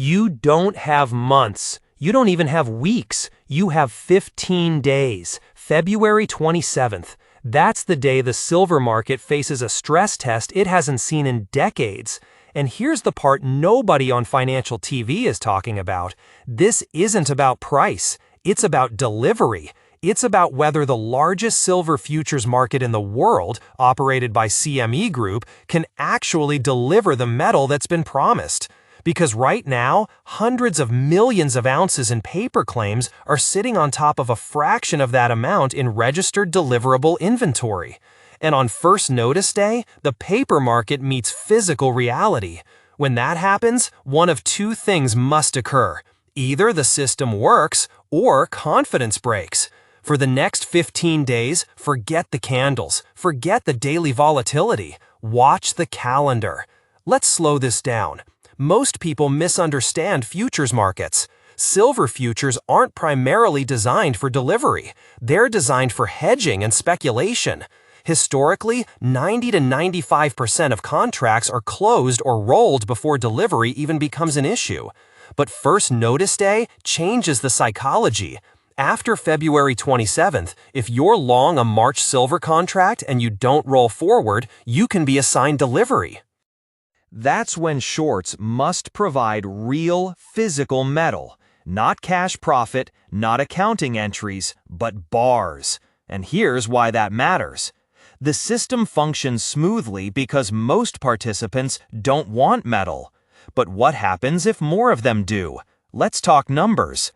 You don't have months. You don't even have weeks. You have 15 days. February 27th. That's the day the silver market faces a stress test it hasn't seen in decades. And here's the part nobody on financial TV is talking about. This isn't about price. It's about delivery. It's about whether the largest silver futures market in the world, operated by CME Group, can actually deliver the metal that's been promised. Because right now, hundreds of millions of ounces in paper claims are sitting on top of a fraction of that amount in registered deliverable inventory. And on first notice day, the paper market meets physical reality. When that happens, one of two things must occur. Either the system works or confidence breaks. For the next 15 days, forget the candles, forget the daily volatility. Watch the calendar. Let's slow this down. Most people misunderstand futures markets. Silver futures aren't primarily designed for delivery. They're designed for hedging and speculation. Historically, 90 to 95% of contracts are closed or rolled before delivery even becomes an issue. But first notice day changes the psychology. After February 27th, if you're long a March silver contract and you don't roll forward, you can be assigned delivery. That's when shorts must provide real physical metal, not cash profit, not accounting entries, but bars. And here's why that matters. The system functions smoothly because most participants don't want metal. But what happens if more of them do? Let's talk numbers.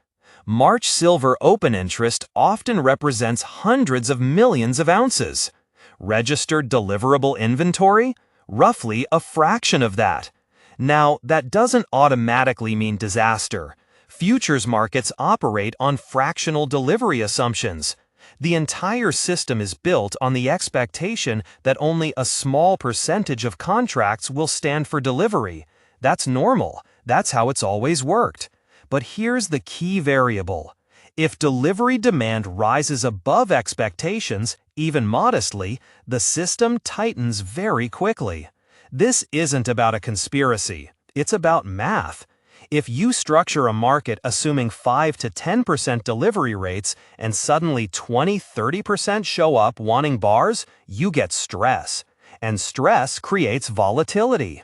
March silver open interest often represents hundreds of millions of ounces. Registered deliverable inventory? Roughly a fraction of that. Now, that doesn't automatically mean disaster. Futures markets operate on fractional delivery assumptions. The entire system is built on the expectation that only a small percentage of contracts will stand for delivery. That's normal. That's how it's always worked. But here's the key variable. If delivery demand rises above expectations, even modestly, the system tightens very quickly. This isn't about a conspiracy. It's about math. If you structure a market assuming 5 to 10% delivery rates and suddenly 20–30% show up wanting bars, you get stress. And stress creates volatility.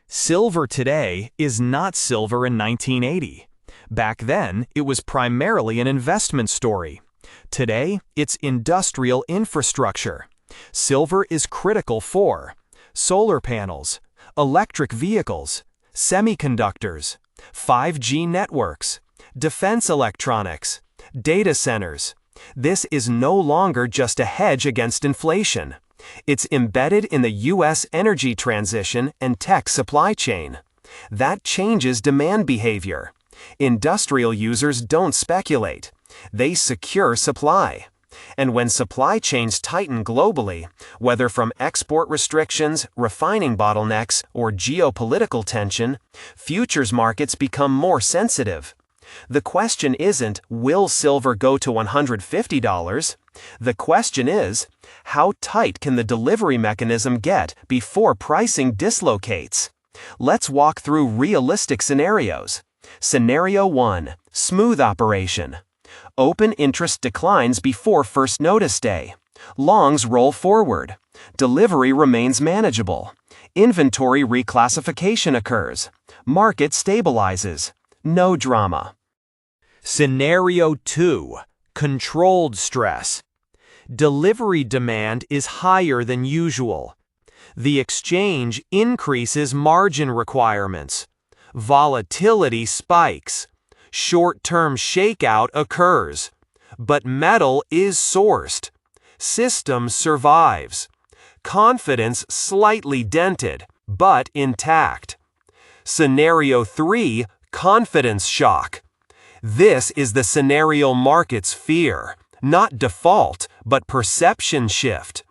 Silver today is not silver in 1980. Back then, it was primarily an investment story. Today, it's industrial infrastructure. Silver is critical for solar panels, electric vehicles, semiconductors, 5G networks, defense electronics, data centers. This is no longer just a hedge against inflation. It's embedded in the U.S. energy transition and tech supply chain. That changes demand behavior. Industrial users don't speculate. They secure supply. And when supply chains tighten globally, whether from export restrictions, refining bottlenecks, or geopolitical tension, futures markets become more sensitive. The question isn't, will silver go to $150? The question is, how tight can the delivery mechanism get before pricing dislocates? Let's walk through realistic scenarios. Scenario 1. Smooth operation. Open interest declines before first notice day. Longs roll forward. Delivery remains manageable. Inventory reclassification occurs. Market stabilizes. No drama. Scenario 2. Controlled stress. Delivery demand is higher than usual. The exchange increases margin requirements. Volatility spikes. Short-term shakeout occurs. But metal is sourced. System survives. Confidence slightly dented, but intact. Scenario 3. Confidence shock. This is the scenario markets fear. Not default, but perception shift.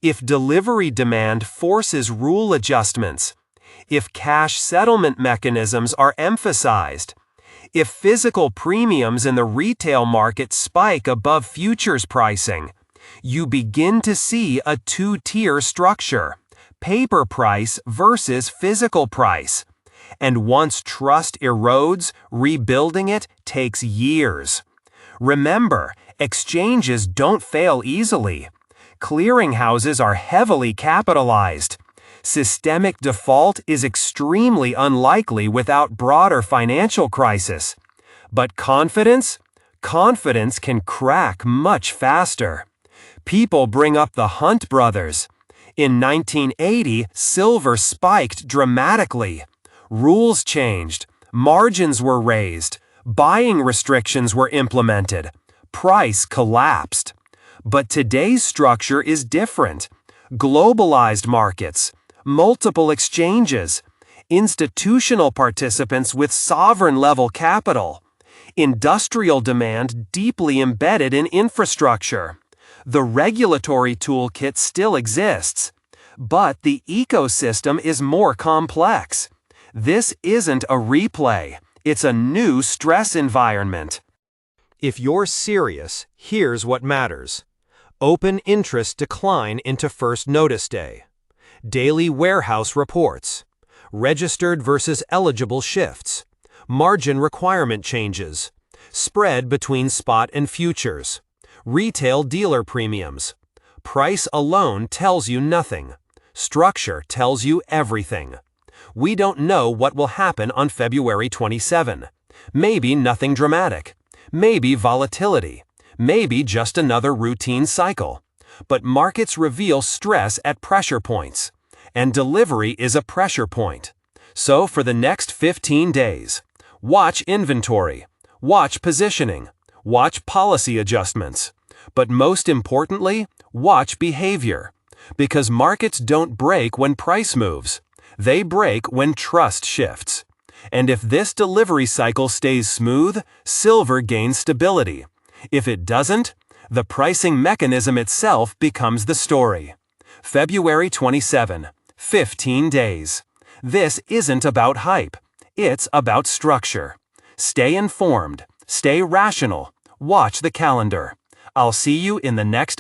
If delivery demand forces rule adjustments, if cash settlement mechanisms are emphasized, if physical premiums in the retail market spike above futures pricing, you begin to see a two-tier structure, paper price versus physical price. And once trust erodes, rebuilding it takes years. Remember, exchanges don't fail easily. Clearinghouses are heavily capitalized. Systemic default is extremely unlikely without broader financial crisis. But confidence? Confidence can crack much faster. People bring up the Hunt brothers. In 1980, silver spiked dramatically. Rules changed, margins were raised, buying restrictions were implemented, price collapsed. But today's structure is different. Globalized markets, multiple exchanges, institutional participants with sovereign-level capital, industrial demand deeply embedded in infrastructure. The regulatory toolkit still exists, but the ecosystem is more complex. This isn't a replay, it's a new stress environment. If you're serious, here's what matters. Open interest decline into first notice day. Daily warehouse reports. Registered versus eligible shifts. Margin requirement changes. Spread between spot and futures. Retail dealer premiums. Price alone tells you nothing. Structure tells you everything. We don't know what will happen on February 27. Maybe nothing dramatic. Maybe volatility. Maybe just another routine cycle. But markets reveal stress at pressure points. And delivery is a pressure point. So for the next 15 days, watch inventory. Watch positioning. Watch policy adjustments. But most importantly, watch behavior. Because markets don't break when price moves. They break when trust shifts. And if this delivery cycle stays smooth, silver gains stability. If it doesn't, the pricing mechanism itself becomes the story. February 27, 15 days. This isn't about hype. It's about structure. Stay informed. Stay rational. Watch the calendar. I'll see you in the next